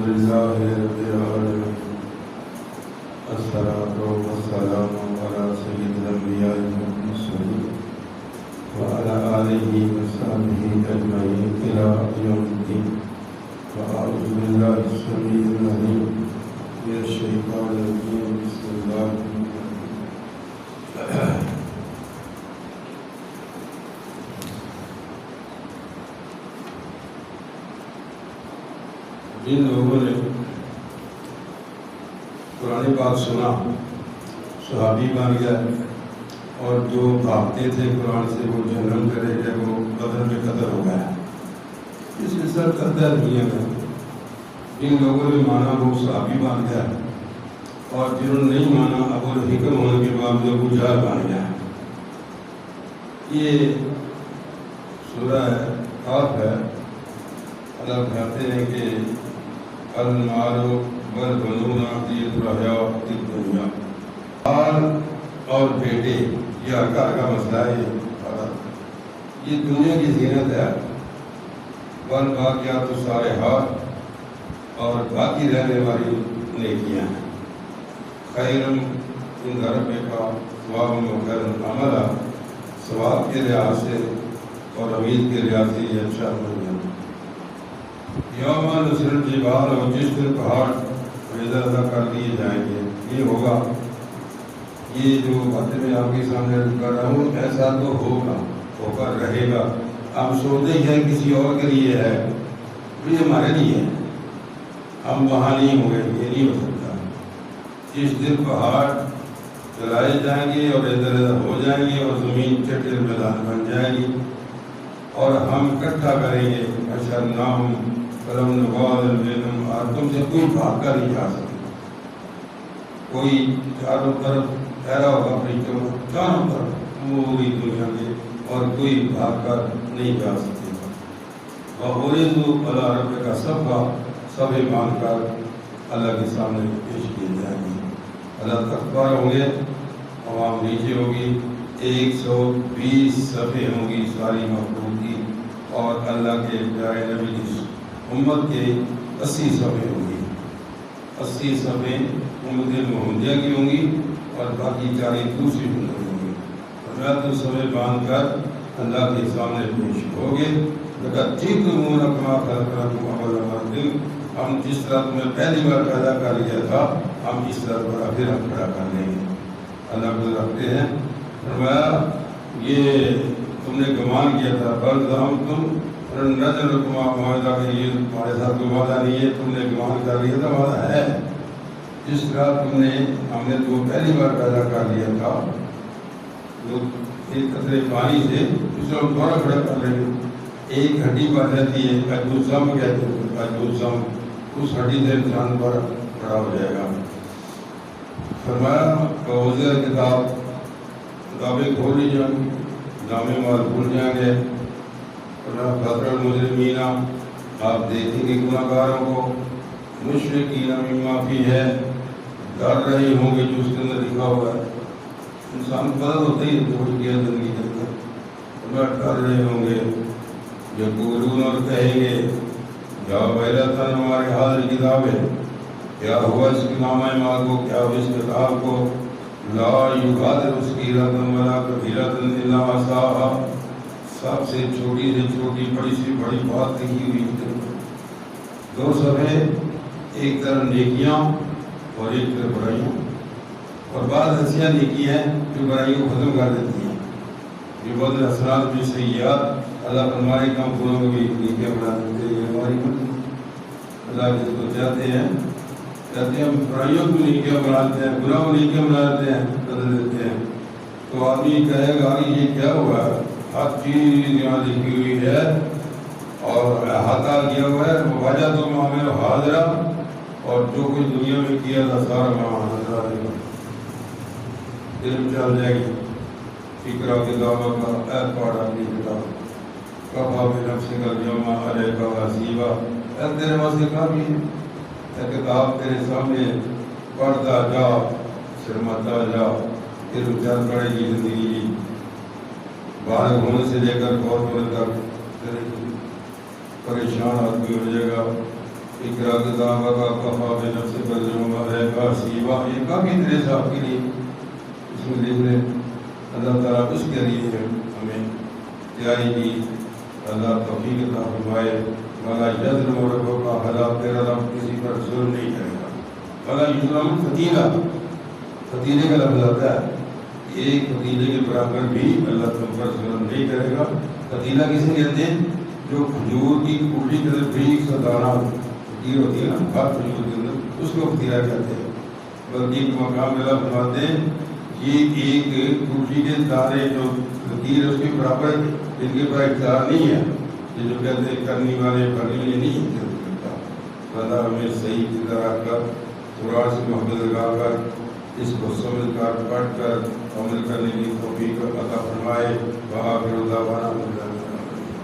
لله رب العالمين الصلاة والسلام على سيد الأنبياء والمرسلين وعلى آله وصحبه أجمعين إلى يوم الدين. وأعوذ بالله السميع العليم من الشيطان الرجيم. بسم الله الرحمن الرحيم. جن لوگوں نے قرآن پاک سنا صحابی بن گیا، اور جو بھاگتے تھے قرآن سے وہ جہنم کرے گئے، وہ بدر میں قتل ہو گیا. اس میں سر قدر نہیں ہے. جن لوگوں نے مانا وہ صحابی بن گیا، اور جنہوں نے نہیں مانا ابو الحکم ہونے کے بعد ابو جہل بن گیا. یہ سورہ قاف ہے. اللہ کہتے ہیں کہ المال والبنون زینۃ الحیاۃ الدنیا، مال اور بیٹے یہ ہر گھر کا مسئلہ ہے. یہ دنیا کی زینت ہے. والباقیات الصالحات، اور باقی رہنے والی نیکیاں ہیں. خیر عند ربک ثواب و خیر عملا، ثواب کے لحاظ سے اور امید کے لحاظ سے یہ اچھا ہو گیا. یوم نصر الجبال، اور جس دن پہاڑ ادھر ادھر کر دیے جائیں گے. یہ ہوگا، یہ جو باتیں میں آپ کے سامنے کر رہا ہوں ایسا تو ہوگا، ہو کر رہے گا. ہم سوچتے ہیں کسی اور کے لیے ہے، یہ ہمارے لیے ہے. ہم وہاں نہیں ہوں گے، یہ نہیں ہو سکتا. جس دن پہاڑ جلائے جائیں گے اور ادھر ادھر ہو جائیں گے، اور زمین چٹل میدان بن جائے گی، اور ہم اکٹھا کریں گے. حشرناہم فلم نغادر منہم، اور تم سے کوئی بھاگ کر نہیں جا سکے. کوئی چاروں طرف ٹھہرا ہوگا فرشتوں کا، چاروں طرف پوری دنیا کے، اور کوئی بھاگ کر نہیں جا سکے گا. وَعُرِضُوا عَلَىٰ رَبِّكَ صَفًّا، سب مان کر اللہ کے سامنے پیش کیے جائیں گے. اللہ تکبر ہوں گے، عوام نیچے ہوگی. 120 صفحے ہوں گی ساری مخلوق کی، اور اللہ کے پیارے نبی کی امت کے 80 صفحے ہوں گی. 80 صفحے امت محمدیہ کی ہوں گی، اور باقی 40 دوسری امت ہوں گی. اور تو صفحے باندھ کر اللہ کے سامنے پیش ہوگے. جئتمونا کما خلقناکم اول مرة، ہم جس طرح تمہیں پہلی بار پیدا کر لیا تھا، ہم اس طرح پر پھر ہم کھڑا کر لیں گے. اللہ کو رکھتے ہیں. فرمایا یہ تم نے گمان کیا تھا، بل زعمتم نجعلکم موعدا، کہ یہ تمہارے ساتھ کوئی وعدہ نہیں ہے، تم نے گمان کر لیا تھا. وعدہ ہے. جس طرح تم نے، ہم نے تو پہلی بار پیدا کر لیا تھا ایک قطرے پانی سے، اس کو ہم دوبارہ کھڑا کر لیں گے. ایک ہڈی پر رہتی ہے، عجوزم کہتے ہیں، عجوزم، اس ہڈی سے انسان پر کھڑا ہو جائے گا. فرمایا وزیر کتابیں کھولی جائیں گی، نامے مال کھل جائیں گے. فطر المجرمین، آپ دیکھیں گے گناہ گاروں کو. مشرکین مما فی ہے، ڈر رہے ہوں گے جو اس کے اندر لکھا ہوا ہے. انسان پتہ ہوتا ہی جو کیا زندگی کے اندر، ڈر رہے ہوں گے. یقولون، اور کہیں گے یا ویلتنا ہماری حاضر کتاب ہے، کیا ہوا اس کے نامہ مال کو، کیا ہوا اس کتاب کو. لا یغادر صغیرۃ ولا کبیرۃ الا احصاها، سب سے چھوٹی سے چھوٹی، بڑی سے بڑی بات لکھی ہوئی. 2 صفحے، ایک طرف نیکیاں اور ایک طرف برائیاں. اور بعض ایسیاں نیکیاں ہیں جو برائیوں کو ختم کر دیتی ہیں. یہ بہت حسنات بھی سیئات، اللہ ہمارے کام پوروں کو بھی نیکیاں بنا دیتے ہیں. ہماری اللہ جس کو چاہتے ہیں ہم برائیوں کو نیکیاں بناتے ہیں، گناہ کو نیکیاں بناتے ہیں، بدل دیتے ہیں. تو آدمی کہے گا یہ کیا ہوا ہے؟ ہر چیز یہاں لکھی ہوئی ہے اور احاطہ کیا ہوا ہے. وجہ تو معاملہ حاضرہ، اور جو کچھ دنیا میں کیا تھا سارا معاملہ حاضرہ ہے. علم چل جائے گی. فکرہ کتابہ کا اے پڑھ اپنی کتاب، کفا بنفسک الیوم علیک حسیبا، تیرے واسطے کافی ہے. کتاب تیرے سامنے پڑھتا جا، شرماتا جا، علم چل پڑے گی زندگی. بالغ ہونے سے لے کر بہت ہونے تک پریشان آدمی ہو جائے گا. اقرا کتابک کفی بنفسک اليوم علیک حسیبا، یہ کافی طرح سے آپ کے لیے اس میں لکھنے اللہ تعالیٰ اس کے لیے ہمیں تیاری کی، اللہ توفیق عطا فرمائے۔ ولا یظلم ربک احد، تیرا رب کسی پر ظلم نہیں کرے گا۔ ولا یظلم فتیلا، فتیلے کا لفظ آتا ہے، ایک فتیلے کے برابر بھی اللہ تم پر ظلم نہیں کرے گا۔ فتیلہ کسے کہتے ہیں؟ جو کھجور کی کوٹی کے اندر باریک سا دانہ فتیل ہوتی ہے نا، ہر کھجور کے اندر، اس کو فتیلہ کہتے ہیں۔ بلکہ ایک مقام میں اللہ فرماتے ہیں یہ ایک کوٹی کے دانے جو فتیل ہے اس کے برابر ان کے پر اختیار نہیں ہے، یہ جو کہتے ہیں کرنی والے بھرنی نہیں کرتا۔ اللہ ہمیں صحیح کی طرح کر، قرآن سے محبت لگا کر، اس کو سمجھ کر پڑھ کر عمل کرنے کی توفیق عطا فرمائے۔ وآخر دعوانا